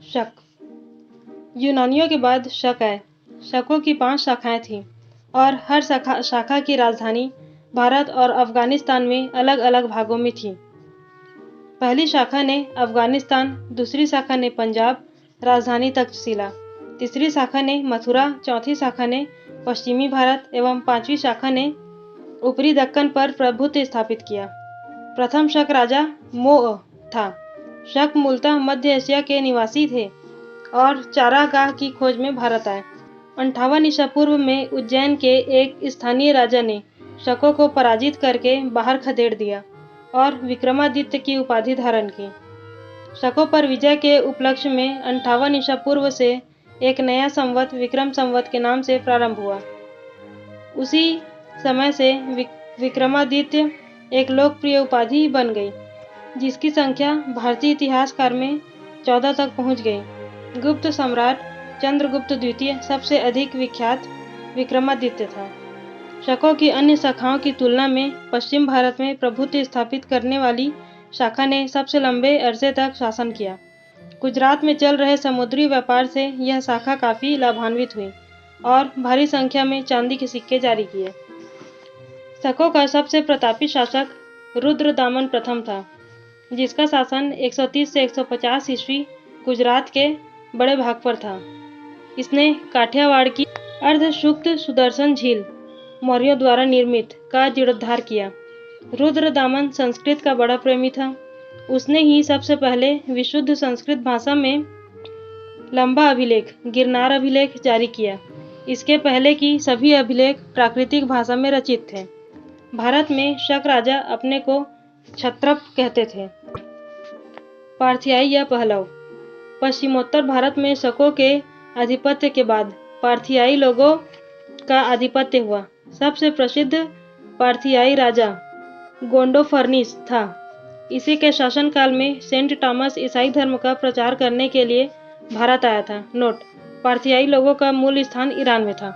शक। यूनानियों के बाद शक आए। शकों की 5 शाखाएं थीं और हर शाखा की राजधानी भारत और अफगानिस्तान में अलग अलग भागों में थी। पहली शाखा ने अफगानिस्तान, दूसरी शाखा ने पंजाब, राजधानी तक्षशिला, तीसरी शाखा ने मथुरा, चौथी शाखा ने पश्चिमी भारत एवं पांचवी शाखा ने ऊपरी दक्कन पर प्रभुत्व स्थापित किया। प्रथम शक राजा मोअ था। शक मूलतः मध्य एशिया के निवासी थे और चारागाह की खोज में भारत आए। 58 ईसा पूर्व में उज्जैन के एक स्थानीय राजा ने शकों को पराजित करके बाहर खदेड़ दिया और विक्रमादित्य की उपाधि धारण की। शकों पर विजय के उपलक्ष्य में 58 ईसा पूर्व से एक नया संवत विक्रम संवत के नाम से प्रारंभ हुआ। उसी समय से विक्रमादित्य एक लोकप्रिय उपाधि बन गई, जिसकी संख्या भारतीय इतिहासकार में 14 तक पहुंच गई। गुप्त सम्राट चंद्रगुप्त द्वितीय सबसे अधिक विख्यात विक्रमादित्य था। शकों की अन्य शाखाओं की तुलना में पश्चिम भारत में प्रभुत्व स्थापित करने वाली शाखा ने सबसे लंबे अरसे तक शासन किया। गुजरात में चल रहे समुद्री व्यापार से यह शाखा काफी लाभान्वित हुई और भारी संख्या में चांदी के सिक्के जारी किए। शकों का सबसे प्रतापी शासक रुद्रदामन प्रथम था, जिसका शासन 130 से 150 ईस्वी गुजरात के बड़े भाग पर था। इसने काठियावाड़ की अर्धशुक्त सुदर्शन झील, मौर्यों द्वारा निर्मित, का जीर्णोद्धार किया। रुद्रदामन संस्कृत का बड़ा प्रेमी था। उसने ही सबसे पहले विशुद्ध संस्कृत भाषा में लंबा अभिलेख, गिरनार अभिलेख, जारी किया। इसके पहले की सभी अभिलेख प्राकृतिक भाषा में रचित थे। भारत में शक राजा अपने को क्षत्रप कहते थे। पार्थियाई या पहलव। पश्चिमोत्तर भारत में शकों के आधिपत्य के बाद पार्थियाई लोगों का आधिपत्य हुआ। सबसे प्रसिद्ध पार्थियाई राजा गोंडोफर्निस था। इसी के शासनकाल में सेंट टॉमस ईसाई धर्म का प्रचार करने के लिए भारत आया था। नोट: पार्थियाई लोगों का मूल स्थान ईरान में था।